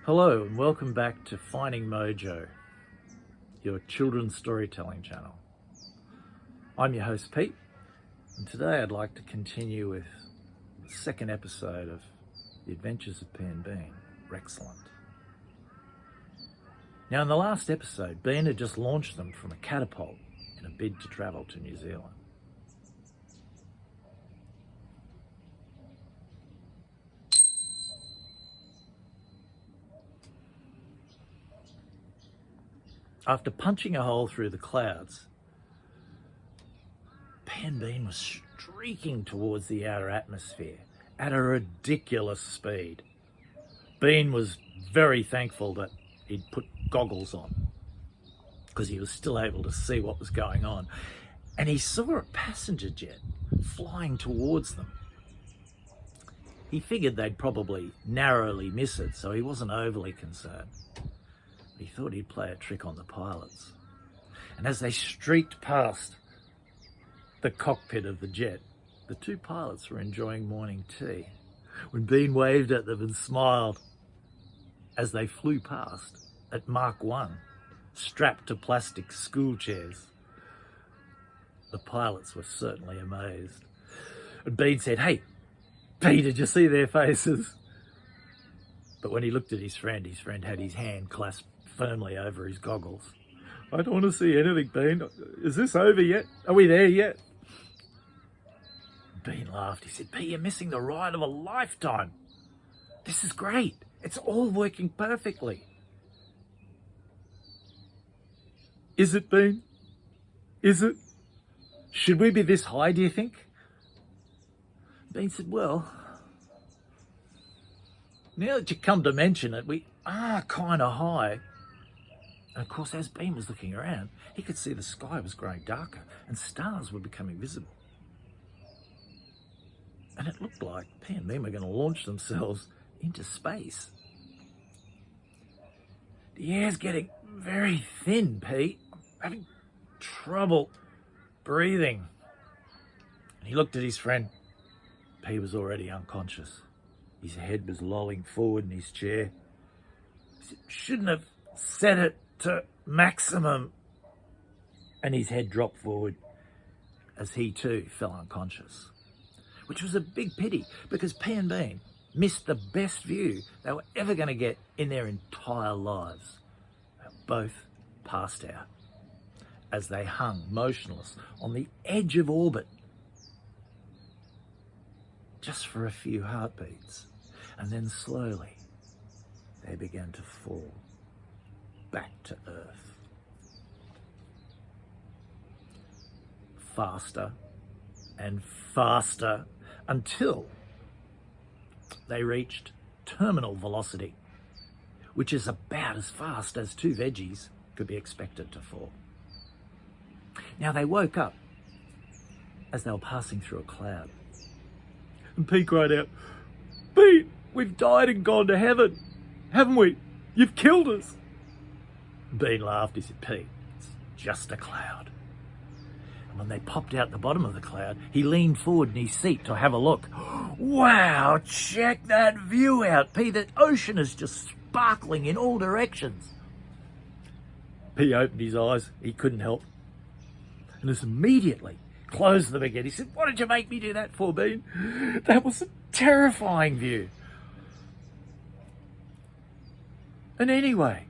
Hello and welcome back to Finding Mojo, your children's storytelling channel. I'm your host Pete, and today I'd like to continue with the second episode of The Adventures of Pea and Bean Rexcellent. Now in the last episode, Bean had just launched them from a catapult in a bid to travel to New Zealand. After punching a hole through the clouds, Pea and Bean was streaking towards the outer atmosphere at a ridiculous speed. Bean was very thankful that he'd put goggles on because he was still able to see what was going on. And he saw a passenger jet flying towards them. He figured they'd probably narrowly miss it, so he wasn't overly concerned. He thought he'd play a trick on the pilots. And as they streaked past the cockpit of the jet, the two pilots were enjoying morning tea when Bean waved at them and smiled as they flew past at Mach 1, strapped to plastic school chairs. The pilots were certainly amazed. And Bean said, "Hey, Pete, did you see their faces?" But when he looked at his friend had his hand clasped firmly over his goggles. "I don't want to see anything, Bean. Is this over yet? Are we there yet?" Bean laughed. He said, "Pete, you're missing the ride of a lifetime. This is great. It's all working perfectly." "Is it, Bean? Is it? Should we be this high, do you think?" Bean said, "Well, now that you come to mention it, we are kind of high." And of course, as Bean was looking around, he could see the sky was growing darker and stars were becoming visible. And it looked like Pea and Bean were going to launch themselves into space. "The air's getting very thin, Pete. I'm having trouble breathing." And he looked at his friend. Pea was already unconscious. His head was lolling forward in his chair. He said, "Shouldn't have set it to maximum." And his head dropped forward as he too fell unconscious, which was a big pity because Pea and Bean missed the best view they were ever going to get in their entire lives. They were both passed out as they hung motionless on the edge of orbit just for a few heartbeats, and then slowly they began to fall back to Earth. Faster and faster until they reached terminal velocity, which is about as fast as two veggies could be expected to fall. Now they woke up as they were passing through a cloud. And Pete cried out, "Pete, we've died and gone to heaven, haven't we? You've killed us." Bean laughed. He said, "Pete, it's just a cloud." And when they popped out the bottom of the cloud, he leaned forward in his seat to have a look. "Wow, check that view out, Pete. The ocean is just sparkling in all directions." Pete opened his eyes. He couldn't help. And just immediately closed them again. He said, "What did you make me do that for, Bean? That was a terrifying view. And anyway,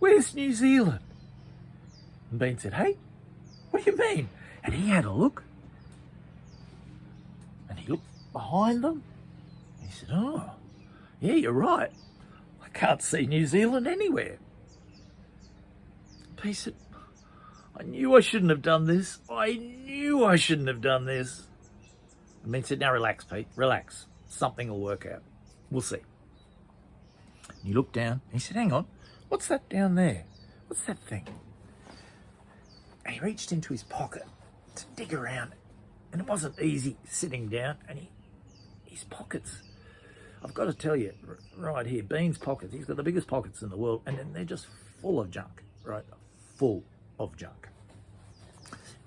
where's New Zealand?" And Bean said, "Hey, what do you mean?" And he had a look. And he looked behind them. And he said, "Oh, yeah, you're right. I can't see New Zealand anywhere." Pete said, "I knew I shouldn't have done this. I knew I shouldn't have done this." And Bean said, "Now relax, Pete, relax. Something will work out. We'll see." And he looked down and he said, "Hang on, what's that down there? What's that thing?" And he reached into his pocket to dig around, and it wasn't easy sitting down. And his pockets, I've got to tell you, right here, Bean's pockets, he's got the biggest pockets in the world, and then they're just full of junk, right? Full of junk.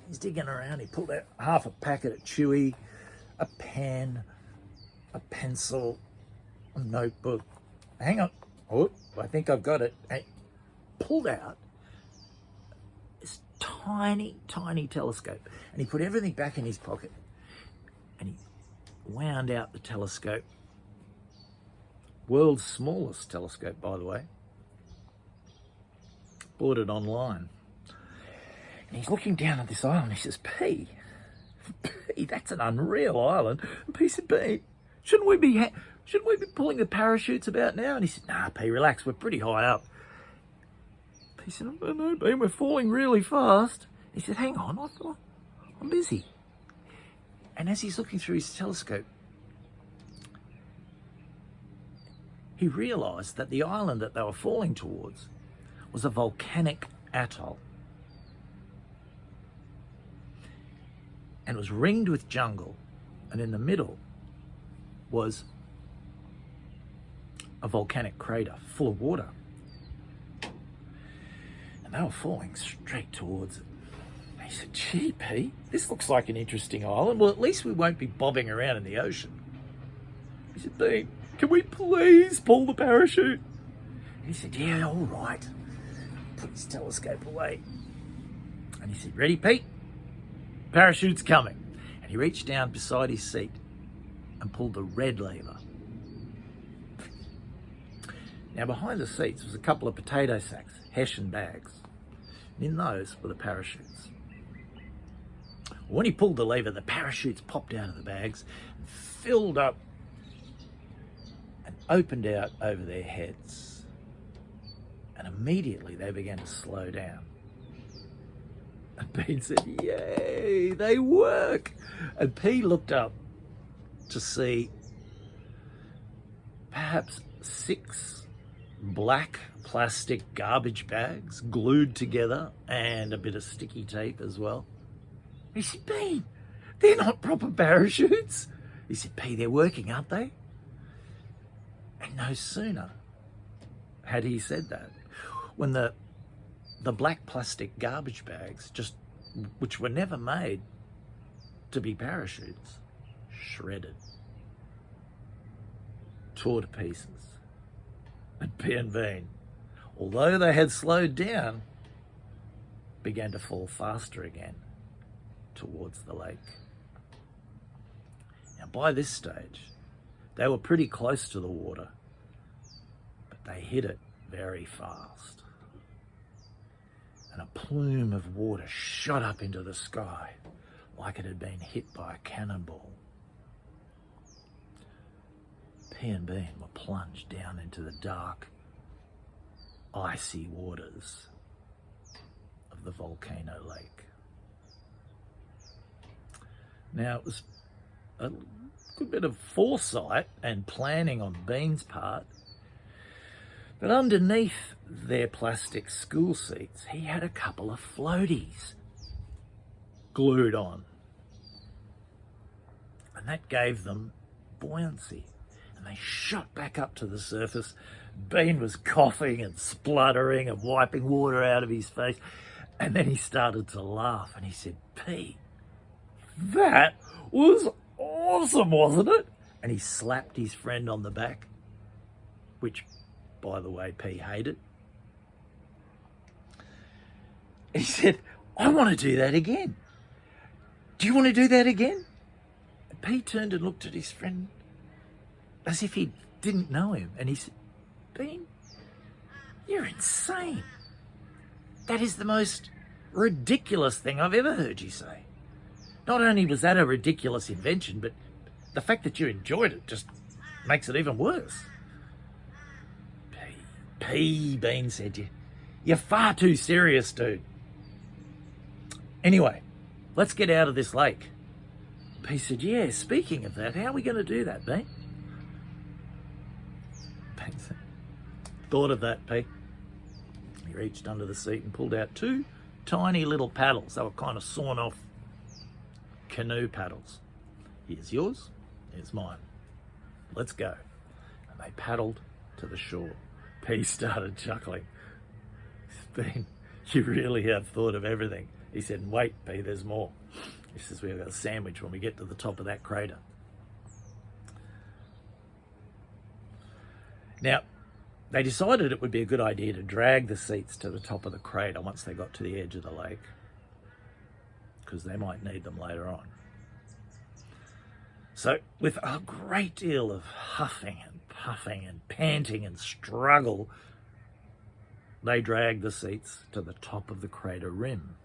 He's digging around. He pulled out half a packet of Chewy, a pen, a pencil, a notebook, hang on. Oh, I think I've got it. And pulled out this tiny, tiny telescope. And he put everything back in his pocket. And he wound out the telescope. World's smallest telescope, by the way. Bought it online. And he's looking down at this island. He says, P, that's an unreal island. And P said, P, shouldn't we be pulling the parachutes about now? And he said, nah, P, relax, we're pretty high up. P said, I don't know, P, we're falling really fast. He said, hang on, I'm busy. And as he's looking through his telescope, he realised that the island that they were falling towards was a volcanic atoll. And it was ringed with jungle, and in the middle was a volcanic crater full of water. And they were falling straight towards it. And he said, gee, P, this looks like an interesting island. Well, at least we won't be bobbing around in the ocean. He said, P, can we please pull the parachute? And he said, yeah, all right. Put his telescope away. And he said, ready, Pete? Parachute's coming. And he reached down beside his seat and pulled the red lever. Now behind the seats was a couple of potato sacks, Hessian bags. And in those were the parachutes. When he pulled the lever, the parachutes popped out of the bags and filled up and opened out over their heads. And immediately they began to slow down. And Bean said, yay, they work. And P looked up to see perhaps 6 black plastic garbage bags glued together and a bit of sticky tape as well. He said, Bean, they're not proper parachutes. He said, P, they're working, aren't they? And no sooner had he said that, when the black plastic garbage bags, which were never made to be parachutes, shredded, tore to pieces. And Pea and Bean, although they had slowed down, began to fall faster again towards the lake. Now by this stage, they were pretty close to the water, but they hit it very fast. And a plume of water shot up into the sky like it had been hit by a cannonball. Pea and Bean were plunged down into the dark, icy waters of the volcano lake. Now, it was a good bit of foresight and planning on Bean's part, but underneath their plastic school seats, he had a couple of floaties glued on. And that gave them buoyancy. And they shot back up to the surface. Bean was coughing and spluttering and wiping water out of his face. And then he started to laugh and he said, P, that was awesome, wasn't it? And he slapped his friend on the back, which, by the way, P hated. He said, I want to do that again. Do you want to do that again? And P turned and looked at his friend as if he didn't know him. And he said, Bean, you're insane. That is the most ridiculous thing I've ever heard you say. Not only was that a ridiculous invention, but the fact that you enjoyed it just makes it even worse. Bean said, you're far too serious, dude. Anyway, let's get out of this lake. P said, yeah, speaking of that, how are we going to do that, Bean? Bean said, thought of that, P. He reached under the seat and pulled out 2 tiny little paddles. They were kind of sawn off canoe paddles. Here's yours, here's mine. Let's go. And they paddled to the shore. P started chuckling. Bean, you really have thought of everything. He said, wait, P, there's more. He says, we've got a sandwich when we get to the top of that crater. Now, They decided it would be a good idea to drag the seats to the top of the crater once they got to the edge of the lake, because they might need them later on. So with a great deal of huffing and puffing and panting and struggle, they dragged the seats to the top of the crater rim,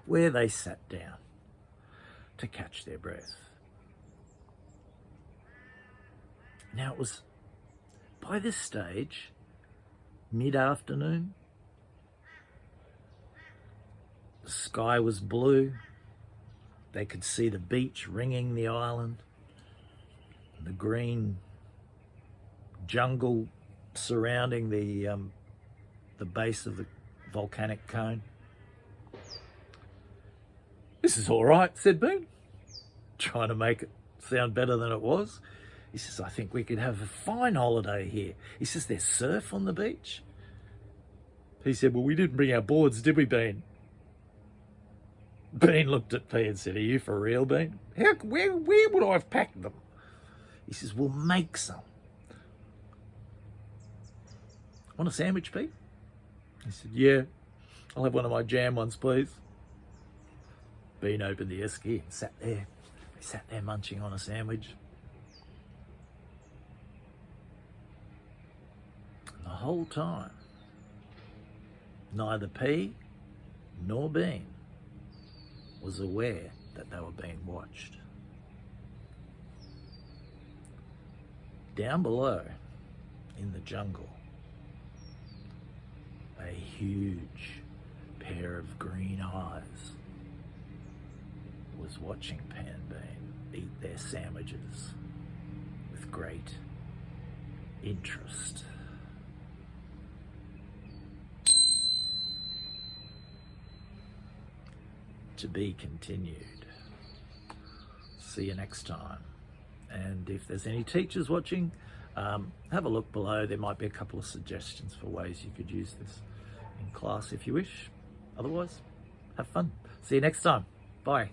where they sat down to catch their breath. Now it was, by this stage, mid-afternoon. The sky was blue. They could see the beach ringing the island, the green jungle surrounding the base of the volcanic cone. "This is all right," said Bean, trying to make it sound better than it was. He says, "I think we could have a fine holiday here." He says, "There's surf on the beach." He said, "Well, we didn't bring our boards, did we, Bean?" Bean looked at Pea and said, "Are you for real, Bean? Where would I have packed them?" He says, "We'll make some." "Want a sandwich, Pea?" He said, "Yeah, I'll have one of my jam ones, please." Bean opened the esky and sat there. They sat there munching on a sandwich. And the whole time, neither Pea nor Bean was aware that they were being watched. Down below, in the jungle, a huge pair of green eyes was watching Pea and Bean eat their sandwiches with great interest. To be continued. See you next time. And if there's any teachers watching, have a look below. There might be a couple of suggestions for ways you could use this in class if you wish. Otherwise, have fun. See you next time. Bye.